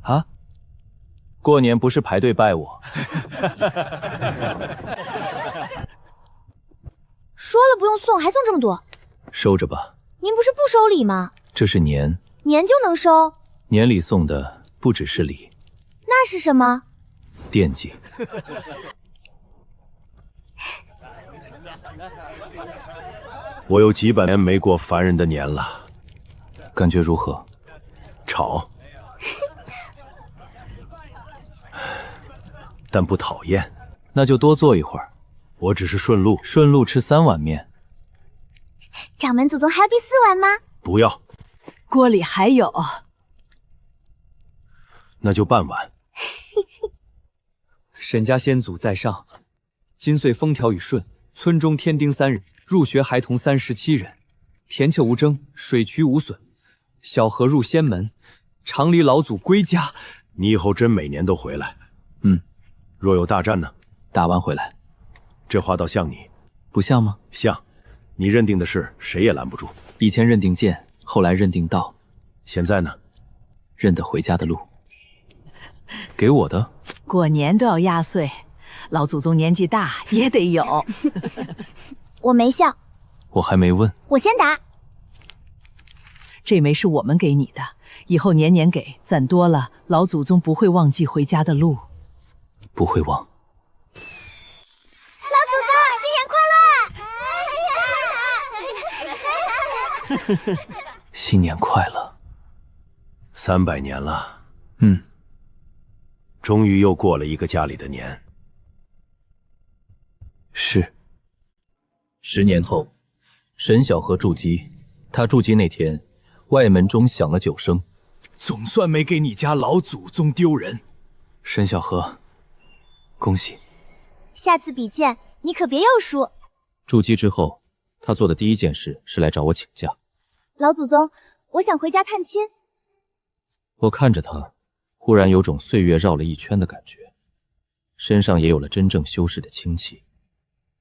啊？过年不是排队拜我。说了不用送，还送这么多？收着吧。您不是不收礼吗？这是年。年就能收？年里送的不只是礼。那是什么？惦记。我有几百年没过凡人的年了，感觉如何？吵，但不讨厌。那就多坐一会儿。我只是顺路，顺路吃3碗面。掌门祖宗还要第4碗吗？不要，锅里还有。那就半碗。沈家先祖在上，今岁风调雨顺，村中添丁3人，入学孩童37人，田丘无争，水渠无损。小河入仙门，常离老祖归家。你以后真每年都回来。若有大战呢？打完回来。这话倒像你，不像吗？像。你认定的事，谁也拦不住。以前认定剑，后来认定道，现在呢？认得回家的路。给我的。过年都要压岁，老祖宗年纪大也得有。我没笑。我还没问。我先打。这枚是我们给你的，以后年年给，攒多了，老祖宗不会忘记回家的路。不会忘。老祖宗，新年快乐！新年快乐。300年了。终于又过了一个家里的年。是。10年后，沈小河筑基。他筑基那天，外门中响了9声。总算没给你家老祖宗丢人。沈小河，恭喜。下次比剑，你可别又输。筑基之后，他做的第一件事是来找我请假。老祖宗，我想回家探亲。我看着他，忽然有种岁月绕了一圈的感觉，身上也有了真正修士的清气。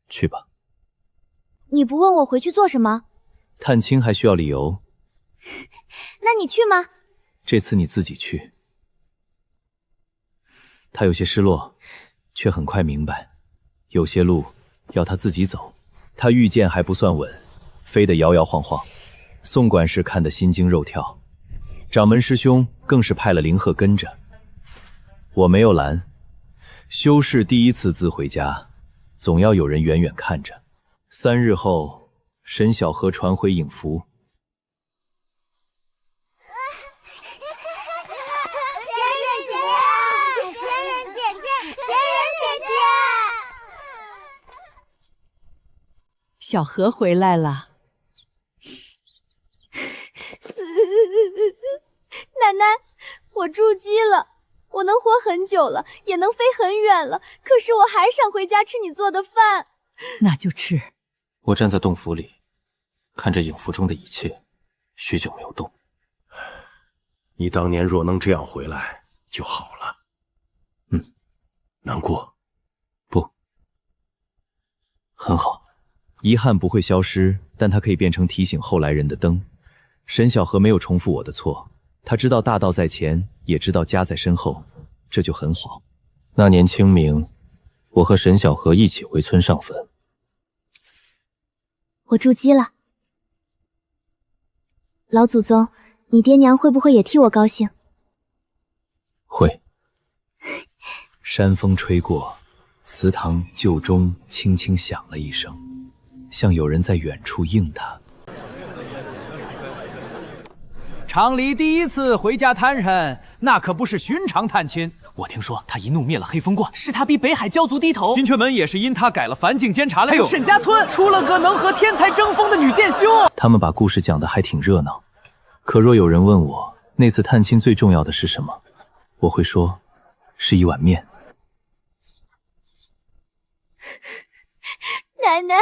去吧。你不问我回去做什么？探亲还需要理由。那你去吗？这次你自己去。他有些失落，却很快明白，有些路要他自己走。他御剑还不算稳，飞得摇摇晃晃。宋管事看得心惊肉跳，掌门师兄更是派了灵鹤跟着。我没有拦，修士第一次自回家，总要有人远远看着。3日后，沈小河传回影符。小河回来了。奶奶，我筑基了，我能活很久了，也能飞很远了，可是我还想回家吃你做的饭。那就吃。我站在洞府里，看着影符中的一切，许久没有动。你当年若能这样回来就好了。难过？不，很好。遗憾不会消失，但它可以变成提醒后来人的灯。沈小河没有重复我的错，他知道大道在前，也知道家在身后，这就很好。那年清明，我和沈小河一起回村上坟。我筑基了。老祖宗，你爹娘会不会也替我高兴？会。山风吹过，祠堂旧钟轻轻响了一声，像有人在远处应他。常离第一次回家探人，那可不是寻常探亲。我听说他一怒灭了黑风观，是他逼北海教族低头。金雀门也是因他改了凡境监察令。还有沈家村出了个能和天才争锋的女剑修。他们把故事讲得还挺热闹，可若有人问我那次探亲最重要的是什么，我会说是一碗面。奶奶，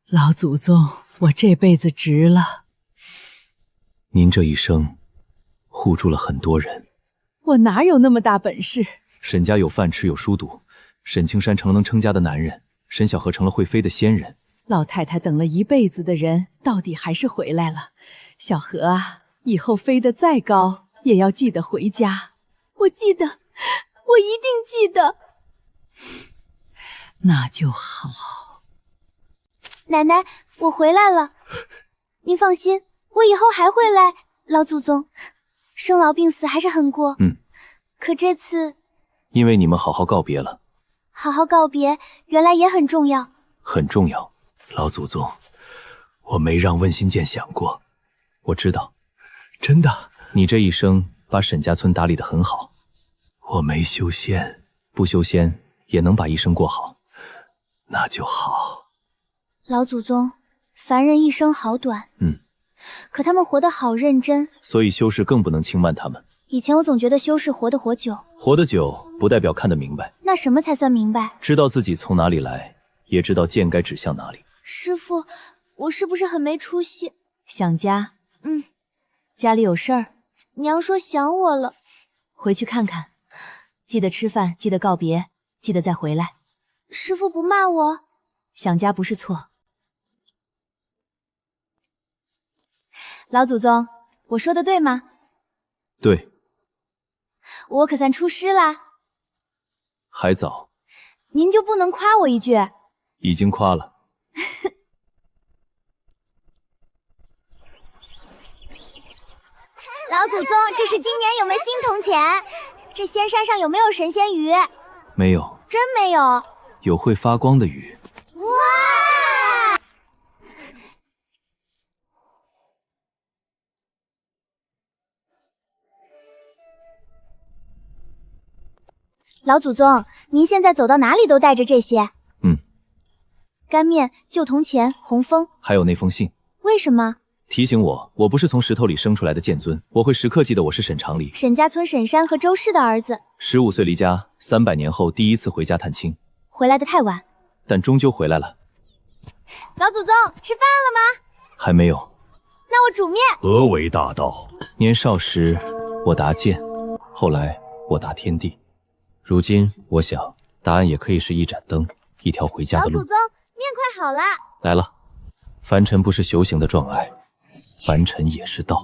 老祖宗，我这辈子值了。您这一生护住了很多人。我哪有那么大本事？沈家有饭吃有书读，沈青山成了能成家的男人，沈小河成了会飞的仙人。老太太等了一辈子的人，到底还是回来了。小河啊，以后飞得再高，也要记得回家。我记得，我一定记得。那就好。奶奶，我回来了，您放心，我以后还会来。老祖宗，生老病死还是很过。可这次，因为你们好好告别了。好好告别，原来也很重要。很重要。老祖宗，我没让温心剑想过。我知道，真的，你这一生把沈家村打理得很好。我没修仙，不修仙也能把一生过好，那就好。老祖宗，凡人一生好短，可他们活得好认真，所以修士更不能轻慢他们。以前我总觉得修士活得久，活得久不代表看得明白。那什么才算明白？知道自己从哪里来，也知道剑该指向哪里。师父，我是不是很没出息？想家？家里有事儿？娘说想我了，回去看看。记得吃饭，记得告别，记得再回来。师父不骂我？想家不是错。老祖宗，我说的对吗？对。我可算出师啦。还早。您就不能夸我一句？已经夸了。老祖宗，这是今年有没新铜钱？这仙山上有没有神仙鱼？没有。真没有？有会发光的鱼。哇！老祖宗，您现在走到哪里都带着这些？干面、旧铜钱、红枫，还有那封信。为什么？提醒我不是从石头里生出来的剑尊，我会时刻记得我是沈长礼，沈家村沈山和周氏的儿子。15岁离家，300年后第一次回家探亲，回来的太晚，但终究回来了。老祖宗，吃饭了吗？还没有。那我煮面。何为大道？年少时我答剑，后来我答天地，如今我想答案也可以是一盏灯，一条回家的路。老祖宗，面快好了。来了。凡尘不是修行的障碍，凡尘也是道。